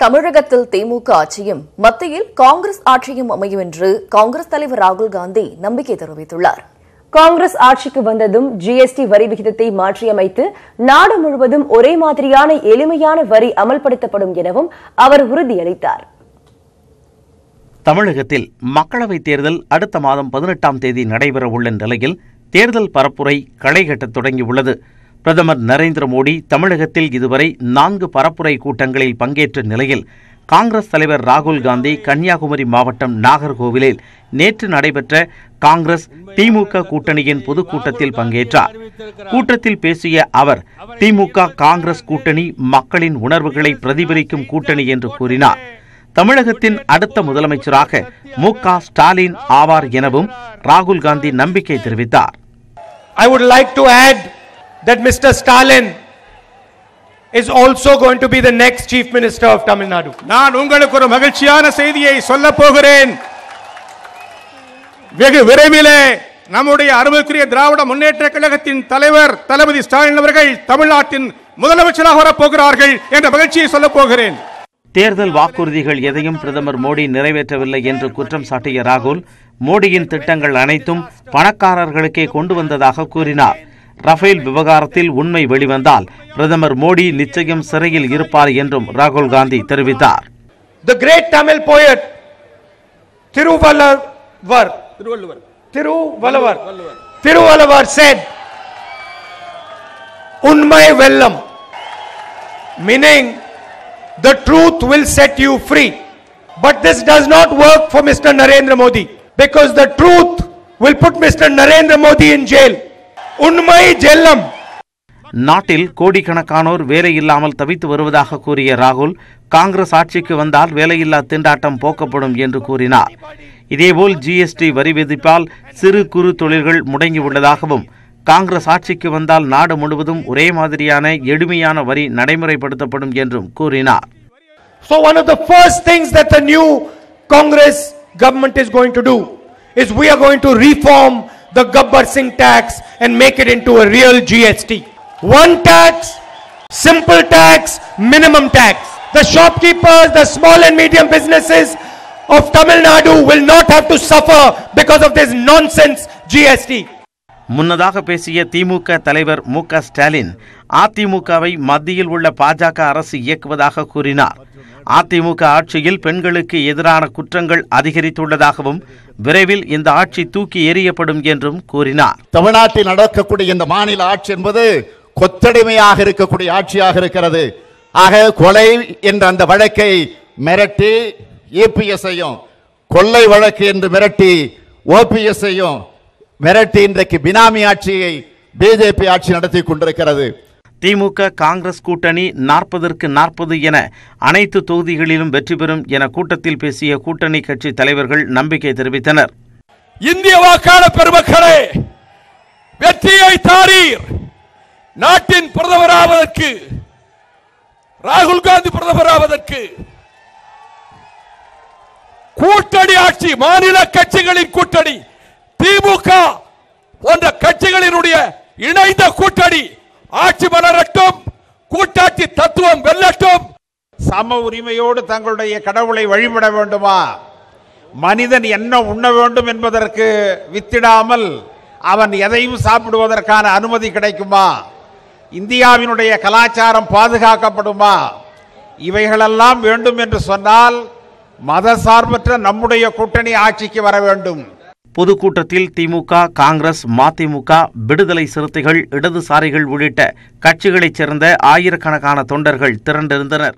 தமிழகத்தில் திமுக ஆட்சியும் மத்தியில் காங்கிரஸ் ஆட்சியும் அமையும் என்று காங்கிரஸ் தலைவர் ராகுல் காந்தி நம்பிக்கை தெரிவித்துள்ளார். காங்கிரஸ் ஆட்சிக்கு வந்ததும் ஜிஎஸ்டி வரி விகிதத்தை மாற்றியமைத்து நாடு முழுவதும் ஒரே மாதிரியான எளிமையான வரி அமல்படுத்தப்படும் எனவும் அவர் உறுதியளித்தார். தமிழகத்தில் மக்களவைத் தேர்தல் அடுத்த மாதம் 18ஆம் தேதி நடைபெறவுள்ள நிலையில் தேர்தல் பரப்புரை களைகட்டத் தொடங்கியுள்ளது. பிரதமர் நரேந்திர மோடி தமிழகத்தில் இதுவரை 4 பரப்புரை கூட்டங்களில் பங்கேற்ற நிலையில் காங்கிரஸ் தலைவர் ராகுல் காந்தி கன்னியாகுமரி மாவட்டம் நாகர்கோவிலில் நேற்று நடைபெற்ற காங்கிரஸ் திமுக கூட்டணியின் பொதுக்கூட்டத்தில் பங்கேற்றார். கூட்டத்தில் பேசிய அவர், திமுக காங்கிரஸ் கூட்டணி மக்களின் உணர்வுகளை பிரதிபலிக்கும் கூட்டணி என்று கூறினார். தமிழகத்தின் அடுத்த முதலமைச்சராக மு.க. ஸ்டாலின் ஆவார் எனவும் ராகுல் காந்தி நம்பிக்கை தெரிவித்தார். I would like to add that Mr. Stalin is also going to be the next chief minister of Tamil Nadu. நான் உங்களுக்கு ஒரு மகிழ்ச்சியான செய்தியை சொல்ல போகிறேன். வெகு விரைவிலே நம்முடைய அருமைக்குரிய திராவிட முன்னேற்ற கழகத்தின் தலைவர் தளபதி ஸ்டாலின் அவர்கள் தமிழ்நாட்டின் முதலமைச்சராக வரப்போகிறார்கள் என்ற மகிழ்ச்சியை சொல்ல போகிறேன். தேர்தல் வாக்குறுதிகள் எதையும் பிரதமர் மோடி நிறைவேற்றவில்லை என்று குற்றம் சாட்டிய ராகுல், மோடியின் திட்டங்கள் அனைத்தும் பணக்காரர்களுக்கே கொண்டு வந்ததாக கூறினார். ரஃபேல் விவகாரத்தில் உண்மை வெளிவந்தால் பிரதமர் மோடி நிச்சயம் சிறையில் இருப்பார் என்றும் ராகுல் காந்தி தெரிவித்தார். The great Tamil poet Thiruvalluvar said, "Unmai vellam," meaning the truth will set you free. But this does not work for Mr. Narendra Modi, because the truth will put Mr. Narendra Modi in jail. Unmai jellam. நாட்டில் கோடிக்கணக்கானோர் வேலையில்லாமல் தவித்து வருவதாக கூறிய ராகுல், காங்கிரஸ் ஆட்சிக்கு வந்தால் வேலையில்லா திண்டாட்டம் போக்கப்படும் என்று கூறினார். இதேபோல் ஜிஎஸ்டி வரி விதிப்பால் சிறு குறு தொழில்கள் முடங்கியுள்ளதாகவும், காங்கிரஸ் ஆட்சிக்கு வந்தால் நாடு முழுவதும் ஒரே மாதிரியான எளிமையான வரி நடைமுறைப்படுத்தப்படும் என்றும் கூறினார். So one of the first things that the new Congress government is going to do is we are going to reform the Gabbar Singh tax and make it into a real GST. One tax, simple tax, minimum tax. The shopkeepers, the small and medium businesses of Tamil Nadu will not have to suffer because of this nonsense GST. முன்னதாக பேசிய திமுக தலைவர் மு.க. ஸ்டாலின், அதிமுகவை மத்தியில் உள்ள பாஜக அரசு இயக்குவதாக கூறினார். அதிமுக ஆட்சியில் பெண்களுக்கு எதிரான குற்றங்கள் அதிகரித்துள்ளதாகவும், விரைவில் இந்த ஆட்சி தூக்கி எறியப்படும் என்றும் கூறினார். தமிழ்நாட்டில் நடக்கக்கூடிய இந்த மாநில ஆட்சி என்பது கொத்தடிமையாக இருக்கக்கூடிய ஆட்சியாக இருக்கிறது. ஆக கொலை என்ற அந்த வழக்கை மிரட்டி ஏபிஎஸ்ஐயும், கொள்ளை வழக்கு என்று மிரட்டி ஓபிஎஸ்ஐயும் மிரட்டி இன்றைக்கு பினாமி ஆட்சியை பிஜேபி ஆட்சி நடத்தி கொண்டிருக்கிறது. திமுக காங்கிரஸ் கூட்டணி 40க்கு 40 என அனைத்து தொகுதிகளிலும் வெற்றி பெறும் என கூட்டத்தில் பேசிய கூட்டணி கட்சி தலைவர்கள் நம்பிக்கை தெரிவித்தனர். இந்திய வாக்காளர் பெருமக்களே, வெற்றியை தாரீர். நாட்டின் பிரதமராவதற்கு, ராகுல் காந்தி பிரதமராவதற்கு கூட்டணி ஆட்சி, மாநில கட்சிகளின் கூட்டணி, திமுக போன்ற கட்சிகளினுடைய இணைந்த கூட்டணி ஆட்சி மலரட்டும், கூட்டாட்சி தத்துவம் வெல்லட்டும். சம உரிமையோடு தங்களுடைய கடவுளை வழிபட வேண்டுமா? மனிதன் என்ன உண்ண வேண்டும் என்பதற்கு வித்திடாமல் அவன் எதையும் சாப்பிடுவதற்கான அனுமதி கிடைக்குமா? இந்தியாவினுடைய கலாச்சாரம் பாதுகாக்கப்படுமா? இவைகளெல்லாம் வேண்டும் என்று சொன்னால் மதசார்பற்ற நம்முடைய கூட்டணி ஆட்சிக்கு வர வேண்டும். பொதுக்கூட்டத்தில் திமுக, காங்கிரஸ், மதிமுக, விடுதலை சிறுத்தைகள், இடதுசாரிகள் உள்ளிட்ட கட்சிகளைச் சேர்ந்த ஆயிரக்கணக்கான தொண்டர்கள் திரண்டிருந்தனர்.